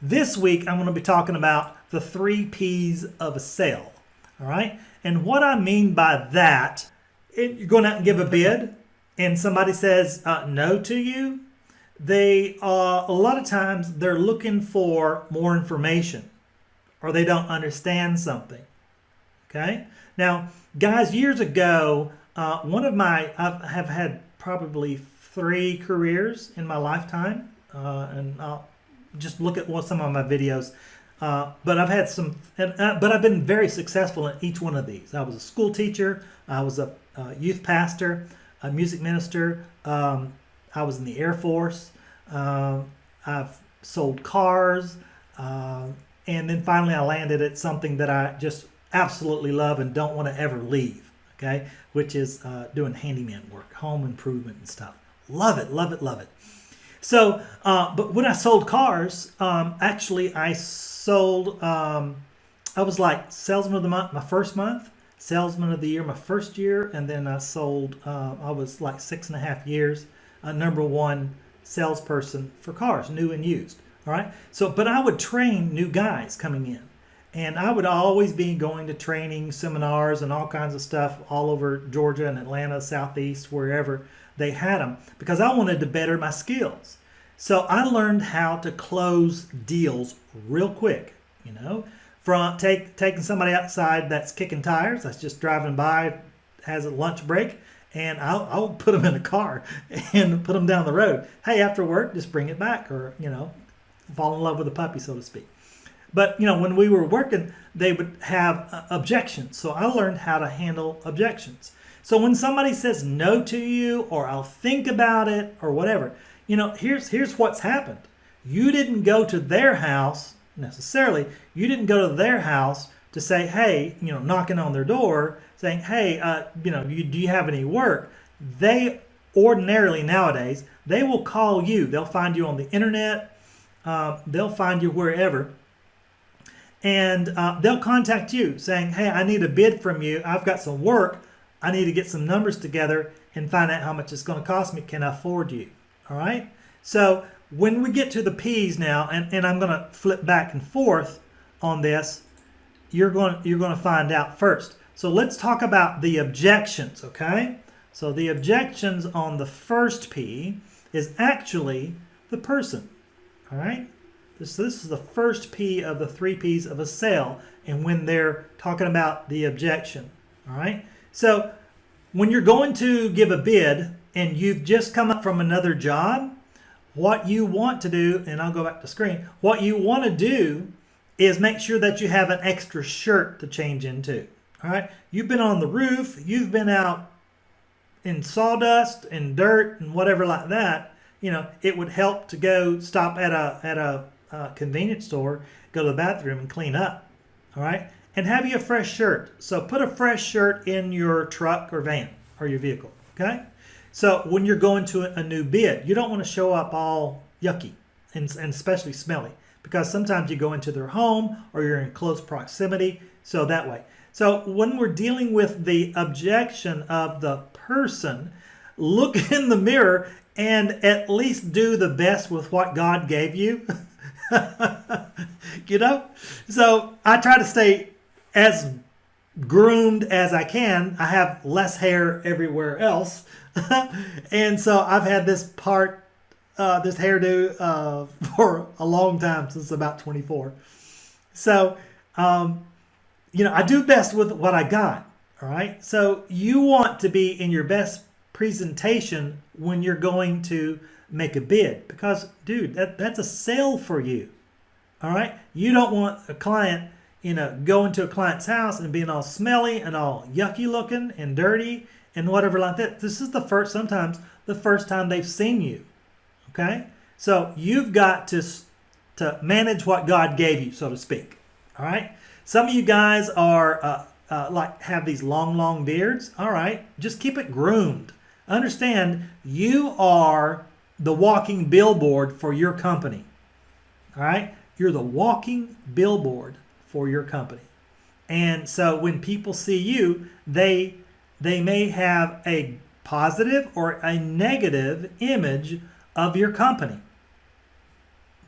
This week, I'm going to be talking about the 3 P's of a sale. All right. And what I mean by that, you're going out and give a bid and somebody says no to you. A lot of times they're looking for more information or they don't understand something. Okay. Now, guys, years ago, I have had probably 3 careers in my lifetime, and I'll just look at some of my videos. But I've had some, but I've been very successful in each one of these. I was a school teacher, I was a youth pastor, a music minister. I was in the Air Force. I've sold cars, and then finally I landed at something that I just absolutely love and don't want to ever leave. Okay, which is doing handyman work, home improvement and stuff. Love it, love it, love it. So, but when I sold cars, actually I sold, I was like salesman of the month my first month, salesman of the year my first year, and then I sold, I was like 6.5 years, #1 salesperson for cars, new and used. All right. So, but I would train new guys coming in. And I would always be going to training seminars and all kinds of stuff all over Georgia and Atlanta, Southeast, wherever they had them, because I wanted to better my skills. So I learned how to close deals real quick, from taking somebody outside that's kicking tires, that's just driving by, has a lunch break, and I'll put them in a car and put them down the road. Hey, after work, just bring it back, or, fall in love with a puppy, so to speak. But, when we were working, they would have objections. So I learned how to handle objections. So when somebody says no to you, or I'll think about it, or whatever, here's what's happened. You didn't go to their house necessarily. You didn't go to their house to say, hey, knocking on their door, saying, hey, do you have any work? They ordinarily nowadays, they will call you. They'll find you on the internet. They'll find you wherever. And they'll contact you saying, hey, I need a bid from you. I've got some work. I need to get some numbers together and find out how much it's going to cost me. Can I afford you? All right. So when we get to the P's now, and I'm going to flip back and forth on this, you're going to find out first. So let's talk about the objections. Okay. So the objections on the first P is actually the person. All right. This is the first P of the 3 P's of a sale, and when they're talking about the objection. All right. So when you're going to give a bid and you've just come up from another job, what you want to do, and I'll go back to screen, what you want to do is make sure that you have an extra shirt to change into. All right. You've been on the roof, you've been out in sawdust and dirt and whatever like that. It would help to go stop at a convenience store, go to the bathroom and clean up. All right. And have you a fresh shirt. So put a fresh shirt in your truck or van or your vehicle. Okay. So when you're going to a new bid, you don't want to show up all yucky and especially smelly, because sometimes you go into their home or you're in close proximity. So that way. So when we're dealing with the objection of the person, look in the mirror and at least do the best with what God gave you. So I try to stay as groomed as I can. I have less hair everywhere else. And so I've had this hairdo for a long time, since about 24. So, I do best with what I got. All right. So you want to be in your best presentation when you're going to make a bid, because, dude, that's a sale for you. All right. You don't want a client, going to a client's house and being all smelly and all yucky looking and dirty and whatever like that. This is sometimes the first time they've seen you. Okay. So you've got to manage what God gave you, so to speak. All right. Some of you guys are have these long beards. All right. Just keep it groomed. Understand, you are the walking billboard for your company. All right. You're the walking billboard for your company. And so when people see you, they may have a positive or a negative image of your company.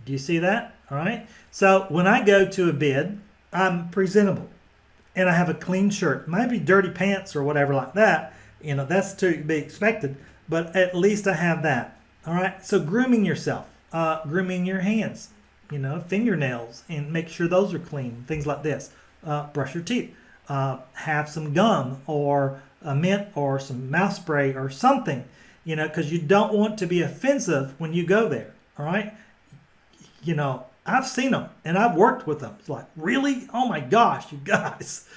Do you see that? All right. So when I go to a bid, I'm presentable and I have a clean shirt. Maybe dirty pants or whatever like that. That's to be expected, but at least I have that. All right. So grooming yourself, grooming your hands, fingernails, and make sure those are clean. Things like this. Brush your teeth. Have some gum or a mint or some mouth spray or something, because you don't want to be offensive when you go there. All right. I've seen them and I've worked with them. It's like, really? Oh my gosh, you guys,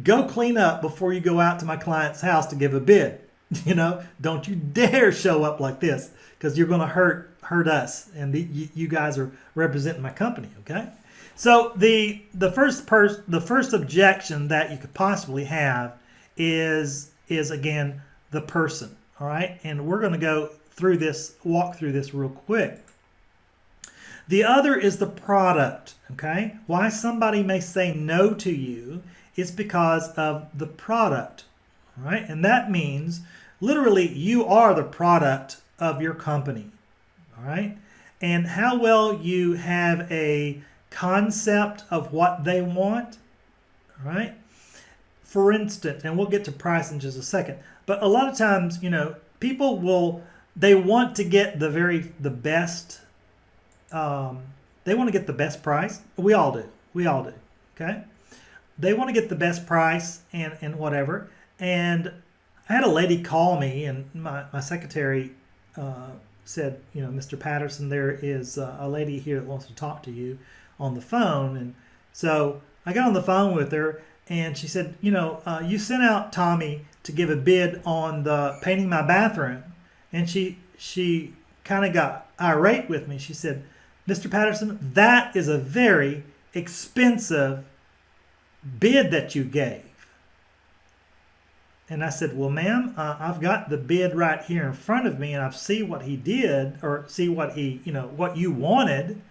go clean up before you go out to my client's house to give a bid. Don't you dare show up like this, because you're going to hurt us, and you guys are representing my company. Okay. So the first objection that you could possibly have is again the person. All right, and we're going to walk through this real quick. The other is the product. Okay, why somebody may say no to you is because of the product. All right, and that means literally you are the product of your company. All right, and how well you have a concept of what they want. All right. For instance, and we'll get to price in just a second, but a lot of times, people they want to get the best. They want to get the best price. We all do. Okay. They want to get the best price and whatever. And I had a lady call me, and my secretary said, Mr. Patterson, there is a lady here that wants to talk to you on the phone. And so I got on the phone with her, and she said, you sent out Tommy to give a bid on the painting my bathroom. And she kind of got irate with me. She said, Mr. Patterson, that is a very expensive bid that you gave. And I said, well, ma'am, I've got the bid right here in front of me, and I see what he did, or see what what you wanted.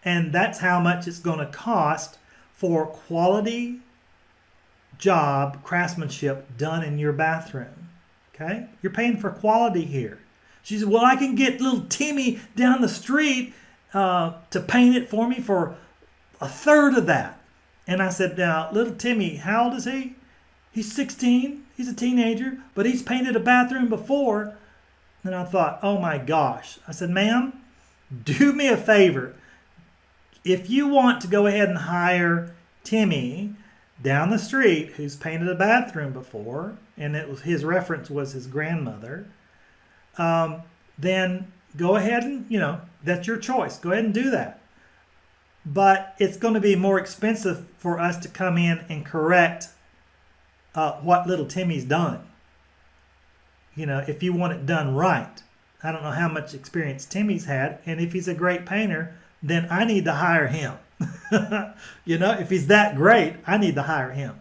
And that's how much it's going to cost for quality job craftsmanship done in your bathroom. Okay? You're paying for quality here. She said, well, I can get little Timmy down the street to paint it for me for a third of that. And I said, now, little Timmy, how old is he? He's 16. He's a teenager, but he's painted a bathroom before. And I thought, oh my gosh. I said, ma'am, do me a favor. If you want to go ahead and hire Timmy down the street who's painted a bathroom before, and his reference was his grandmother, then go ahead and, that's your choice. Go ahead and do that. But it's going to be more expensive for us to come in and correct what little Timmy's done. If you want it done right. I don't know how much experience Timmy's had, and if he's a great painter, then I need to hire him. If he's that great, I need to hire him.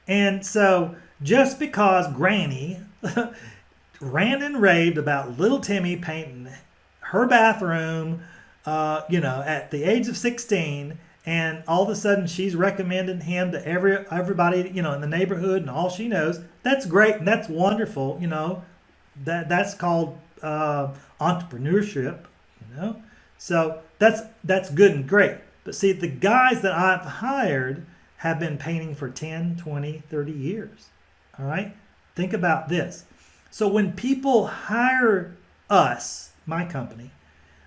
And so just because Granny ran and raved about little Timmy painting her bathroom, at the age of 16, and all of a sudden she's recommending him to everybody, in the neighborhood and all she knows, that's great and that's wonderful. That's called entrepreneurship. So that's good and great. But see, the guys that I've hired have been painting for 10, 20, 30 years. All right? Think about this. So when people hire us, my company,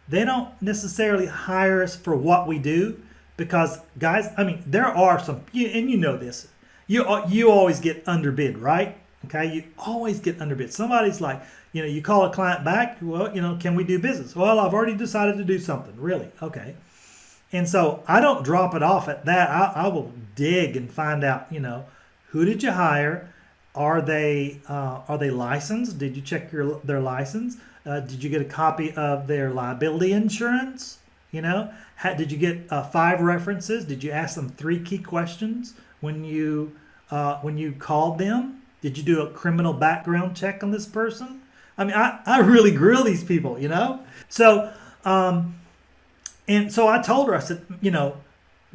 they don't necessarily hire us for what we do, because guys, there are some, and you know this, you always get underbid, right? Okay, you always get underbid. Somebody's like, you call a client back, well, can we do business? Well, I've already decided to do something. Really? Okay. And so I don't drop it off at that. I will dig and find out, who did you hire? Are they licensed? Did you check their license? Did you get a copy of their liability insurance? Did you get 5 references? Did you ask them 3 key questions when you called them? Did you do a criminal background check on this person? I really grill these people, So, and so I told her, I said,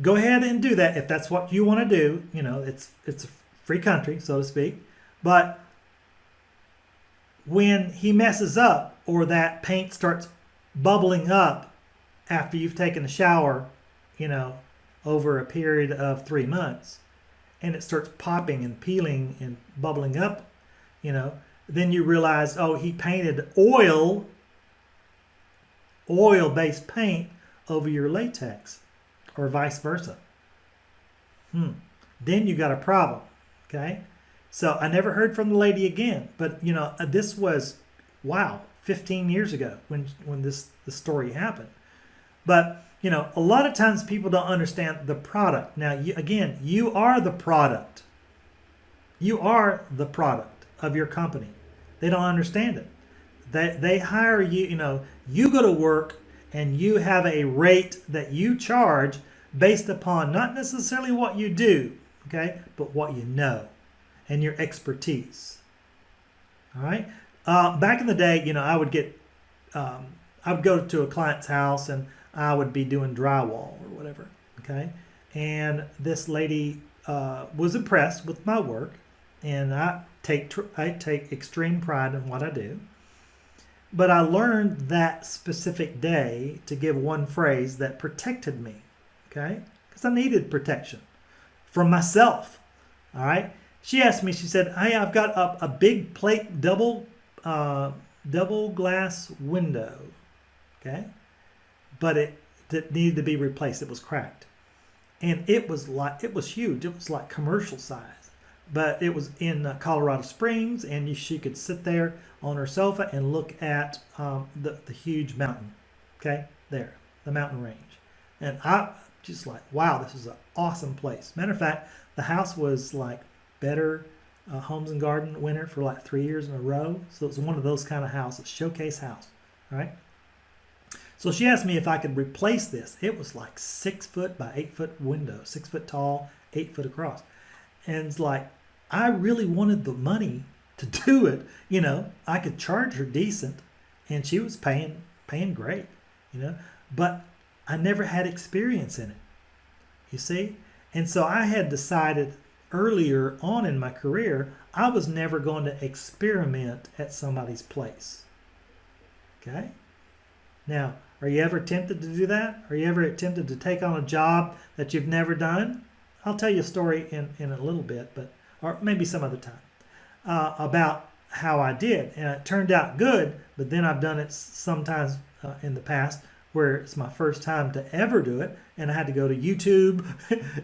go ahead and do that if that's what you want to do. It's a free country, so to speak. But when he messes up, or that paint starts bubbling up after you've taken a shower over a period of 3 months, and it starts popping and peeling and bubbling up, then you realize, oh, he painted oil-based paint over your latex, or vice versa. Then you got a problem, okay? So I never heard from the lady again, but this was, wow, 15 years ago when the story happened. But a lot of times people don't understand the product. Now, you are the product. You are the product of your company. They don't understand it. They hire you. You go to work and you have a rate that you charge based upon not necessarily what you do, okay, but what you know and your expertise. All right. Back in the day, I would go to a client's house and I would be doing drywall or whatever. Okay. And this lady was impressed with my work, and I take extreme pride in what I do. But I learned that specific day to give one phrase that protected me, okay? Because I needed protection from myself, all right? She asked me, she said, hey, I've got a big plate double glass window, okay? But it needed to be replaced. It was cracked. And it was huge. It was like commercial size. But it was in Colorado Springs, and she could sit there on her sofa and look at the huge mountain, okay, there, the mountain range. And I just like, wow, this is an awesome place. Matter of fact, the house was like Better Homes and Garden winner for like 3 years in a row. So it was one of those kind of houses, showcase house, all right? So she asked me if I could replace this. It was like 6 foot by 8 foot window, 6 foot tall, 8 foot across. And it's like, I really wanted the money to do it. I could charge her decent, and she was paying great, but I never had experience in it, you see? And so I had decided earlier on in my career, I was never going to experiment at somebody's place, okay? Now, are you ever tempted to do that? Are you ever tempted to take on a job that you've never done? I'll tell you a story in a little bit, or maybe some other time, about how I did. And it turned out good, but then I've done it sometimes in the past where it's my first time to ever do it, and I had to go to YouTube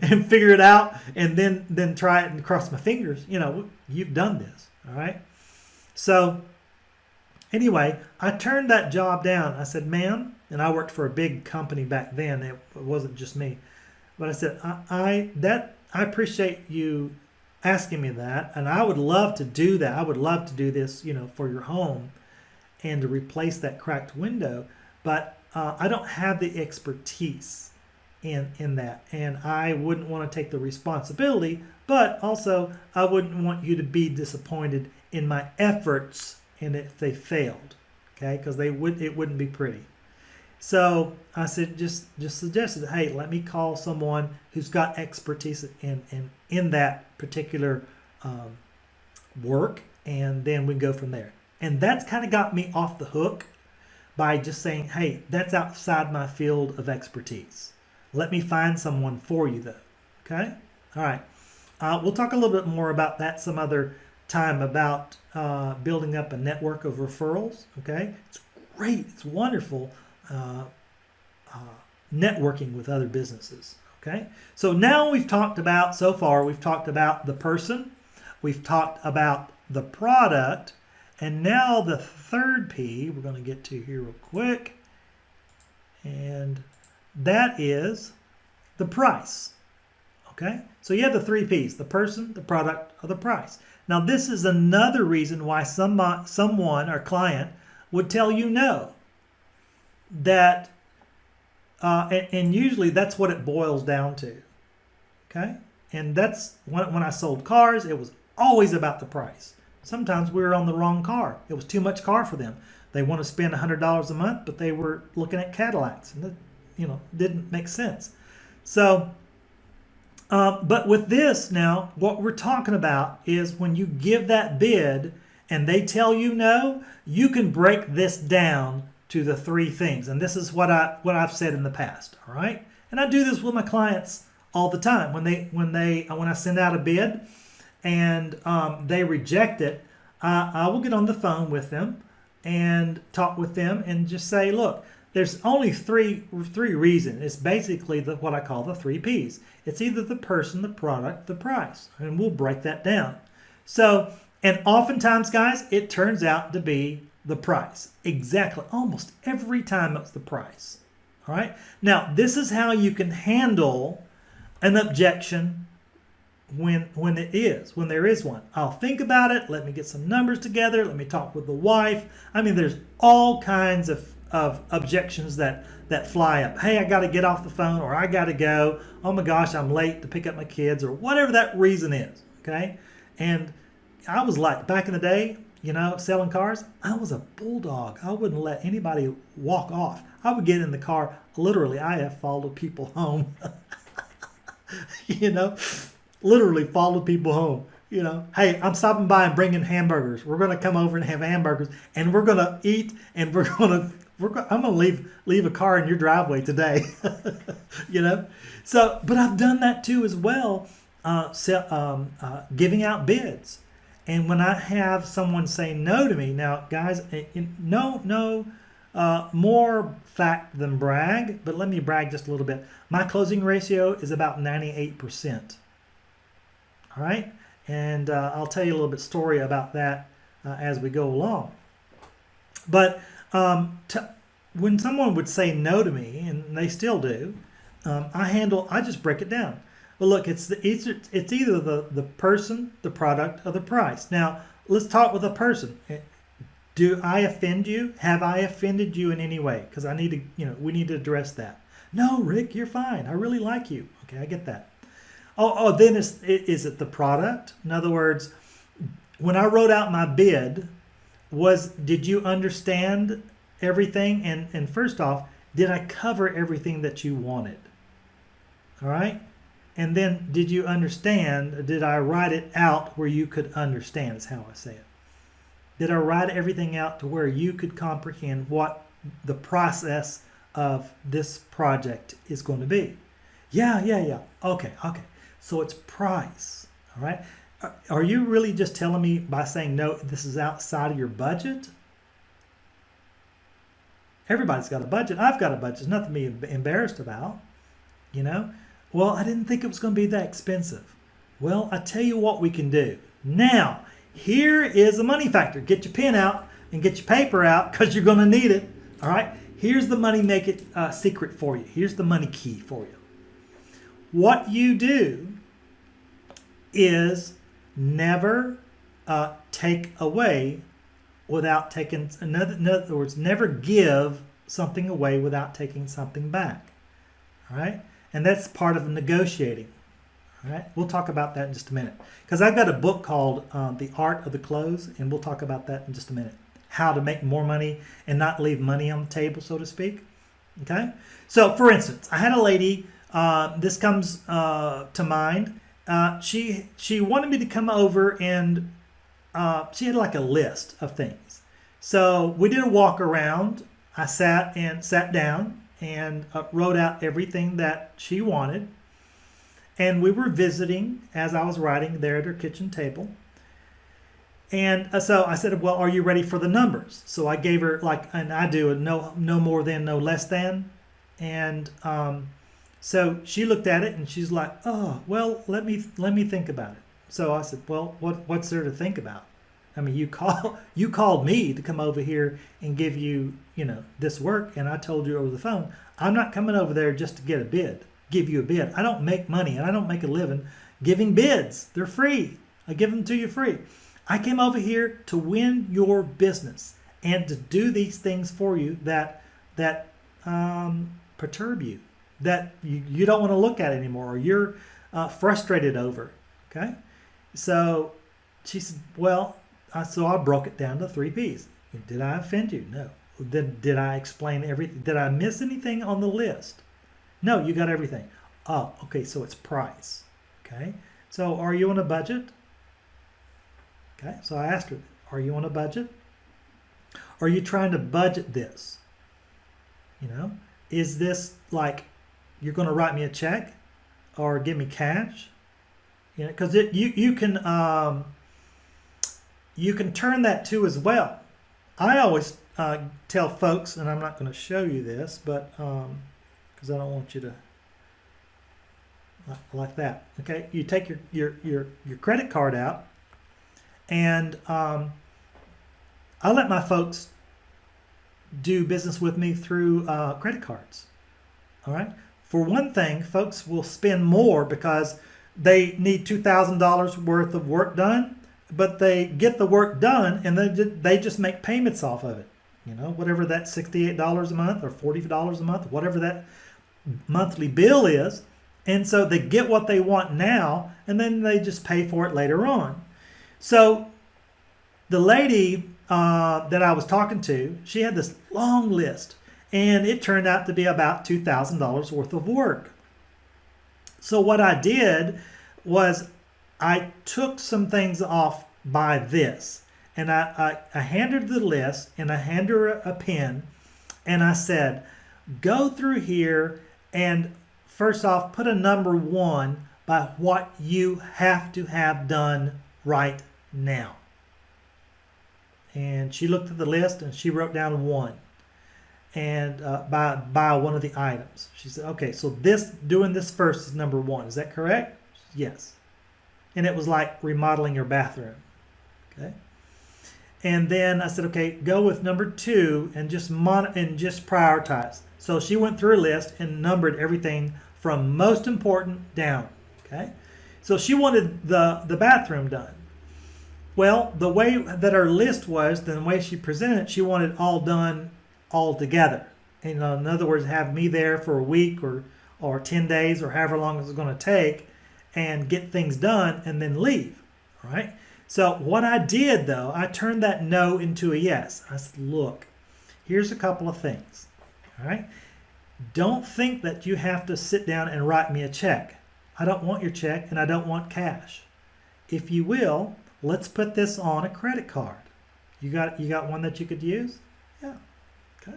and figure it out, and then try it and cross my fingers. You've done this, all right? So anyway, I turned that job down. I said, ma'am, and I worked for a big company back then. It wasn't just me. But I said, I appreciate you asking me that, and I would love to do that. I would love to do this, for your home and to replace that cracked window, but I don't have the expertise in that, and I wouldn't want to take the responsibility, but also I wouldn't want you to be disappointed in my efforts and if they failed, okay, because it wouldn't be pretty. So I said, just suggested, hey, let me call someone who's got expertise in that particular work, and then we go from there. And that's kind of got me off the hook by just saying, hey, that's outside my field of expertise. Let me find someone for you, though. Okay? All right. We'll talk a little bit more about that some other time, about building up a network of referrals. Okay? It's great. It's wonderful. Networking with other businesses. Okay, so now we've talked about the person, we've talked about the product, and now the third P we're going to get to here real quick, and that is the price. Okay, so you have the 3 P's: the person, the product, or the price. Now this is another reason why someone or client would tell you no. That and usually that's what it boils down to, okay? And that's when I sold cars, it was always about the price. Sometimes we were on the wrong car. It was too much car for them. They want to spend $100 a month, but they were looking at Cadillacs, and it, didn't make sense. So, but with this now, what we're talking about is when you give that bid and they tell you no, you can break this down to the 3 things. And this is what I've said in the past, all right? And I do this with my clients all the time. When I send out a bid and they reject it, I will get on the phone with them and talk with them and just say, look, there's only three reasons. It's basically what I call the 3 Ps. It's either the person, the product, the price, and we'll break that down. So, and oftentimes, guys, it turns out to be the price. Exactly, almost every time it's the price. All right. Now, this is how you can handle an objection when there is one. I'll think about it. Let me get some numbers together. Let me talk with the wife. I mean, there's all kinds of objections that fly up. Hey, I got to get off the phone, or I got to go. Oh my gosh, I'm late to pick up my kids, or whatever that reason is. Okay. And I was like, back in the day, selling cars, I was a bulldog. I wouldn't let anybody walk off. I would get in the car. Literally, I have followed people home. Literally followed people home. Hey, I'm stopping by and bringing hamburgers. We're going to come over and have hamburgers, and we're going to eat, and I'm going to leave a car in your driveway today. So, but I've done that too as well, giving out bids. And when I have someone say no to me, now guys, no, more fact than brag, but let me brag just a little bit. My closing ratio is about 98%. All right, and I'll tell you a little bit story about that as we go along. But when someone would say no to me, and they still do, I just break it down. Well, look, it's either the person, the product, or the price. Now, let's talk with a person. Do I offend you? Have I offended you in any way? Because we need to address that. No, Rick, you're fine. I really like you. Okay, I get that. Then is it the product? In other words, when I wrote out my bid, did you understand everything? And first off, did I cover everything that you wanted? All right. And then, did you understand? Did I write it out where you could understand, is how I say it. Did I write everything out to where you could comprehend what the process of this project is going to be? Yeah. Okay. So it's price, all right? Are you really just telling me by saying, no, this is outside of your budget? Everybody's got a budget. I've got a budget. There's nothing to be embarrassed about, Well, I didn't think it was going to be that expensive. Well, I tell you what we can do. Now, here is the money factor. Get your pen out and get your paper out because you're going to need it. All right? Here's the money make it secret for you. Here's the money key for you. What you do is never take away without taking, in other words, never give something away without taking something back. All right? And that's part of negotiating. All right? We'll talk about that in just a minute. Because I've got a book called The Art of the Close, and we'll talk about that in just a minute. How to make more money and not leave money on the table, so to speak. Okay? So, for instance, I had a lady, this comes to mind. She wanted me to come over and she had like a list of things. So we did a walk around. I sat down and wrote out everything that she wanted. And we were visiting as I was writing there at her kitchen table. And so I said, well, are you ready for the numbers? So I gave her and I do a no more than, no less than. And so she looked at it and she's like, oh, well, let me think about it. So I said, well, what's there to think about? I mean, you called me to come over here and give you, this work, and I told you over the phone, I'm not coming over there just to give you a bid. I don't make money and I don't make a living giving bids. They're free. I give them to you free. I came over here to win your business and to do these things for you that perturb you, that you don't want to look at anymore, or you're frustrated over. Okay, so she said, well. So I broke it down to 3 Ps. Did I offend you? No. Did I explain everything? Did I miss anything on the list? No, you got everything. Oh, okay, so it's price. Okay, so are you on a budget? Okay, so I asked her, are you on a budget? Are you trying to budget this? Is this like you're going to write me a check or give me cash. You know, because you can turn that too as well. I always tell folks, and I'm not going to show you this, but because I don't want you to like that. Okay, you take your credit card out, and I let my folks do business with me through credit cards. All right. For one thing, folks will spend more because they need $2,000 worth of work done, but they get the work done and they just make payments off of it. You know, whatever that $68 a month or $40 a month, whatever that monthly bill is. And so they get what they want now, and then they just pay for it later on. So the lady that I was talking to, she had this long list, and it turned out to be about $2,000 worth of work. So what I did was I took some things off by this, and I handed her the list, and I handed her a pen, and I said, go through here and first off put a number 1 by what you have to have done right now. And she looked at the list and she wrote down 1, and by one of the items. She said, okay, so doing this first is number 1. Is that correct? Yes. And it was like remodeling your bathroom. Okay. And then I said, okay, go with number 2 and just prioritize. So she went through a list and numbered everything from most important down. Okay. So she wanted the bathroom done. Well, the way that her list was, the way she presented it, she wanted all done all together. And, in other words, have me there for a week or 10 days or however long it's going to take and get things done and then leave. All right. So what I did, though, I turned that no into a yes. I said, look, here's a couple of things. All right. Don't think that you have to sit down and write me a check. I don't want your check and I don't want cash. If you will, let's put this on a credit card. You got one that you could use? Yeah. Okay.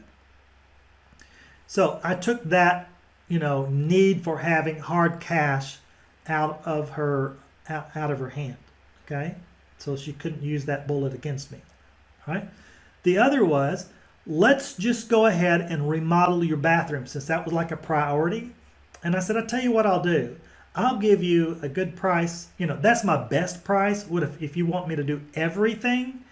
So I took that, need for having hard cash out of her hand. Okay. So she couldn't use that bullet against me. All right. The other was, let's just go ahead and remodel your bathroom, since that was like a priority. And I said, I'll tell you what I'll do. I'll give you a good price. That's my best price. What if you want me to do everything?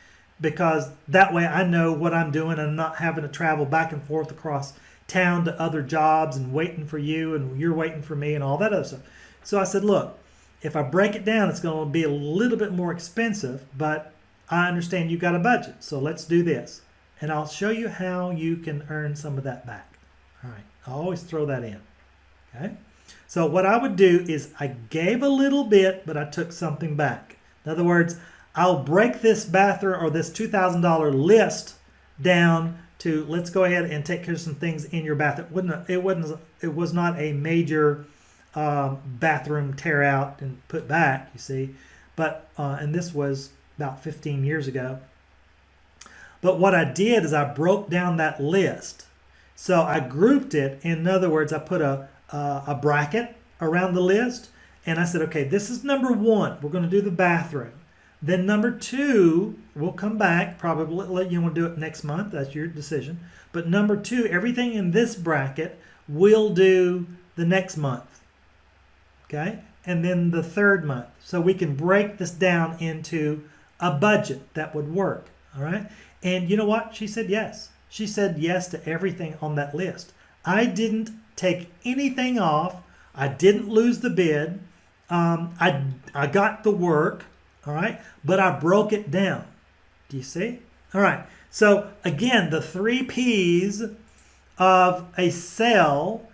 Because that way I know what I'm doing and I'm not having to travel back and forth across town to other jobs and waiting for you and you're waiting for me and all that other stuff. So I said, look, if I break it down, it's going to be a little bit more expensive, but I understand you got a budget. So let's do this. And I'll show you how you can earn some of that back. All right. I'll always throw that in. Okay. So what I would do is I gave a little bit, but I took something back. In other words, I'll break this bathroom or this $2,000 list down to, let's go ahead and take care of some things in your bathroom. It was not a major bathroom tear out and put back, you see. But, and this was about 15 years ago. But what I did is I broke down that list. So I grouped it. In other words, I put a bracket around the list. And I said, okay, this is number 1. We're going to do the bathroom. Then number 2, we'll come back. Probably let you want to do it next month. That's your decision. But number 2, everything in this bracket we'll do the next month. Okay? And then the 3rd month. So we can break this down into a budget that would work. All right? And you know what? She said yes. She said yes to everything on that list. I didn't take anything off. I didn't lose the bid. I got the work. All right. But I broke it down. Do you see? All right. So again, the 3 P's of a sale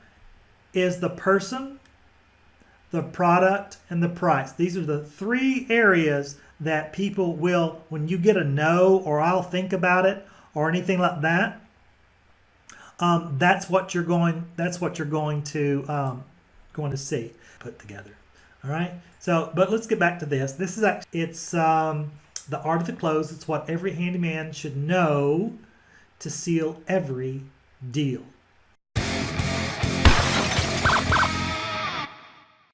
is the person, the product, and the price. These are the 3 areas that people will, when you get a no or I'll think about it or anything like that, that's what you're going to see put together. All right. So, but let's get back to this. This is actually, it's the art of the close. It's what every handyman should know to seal every deal.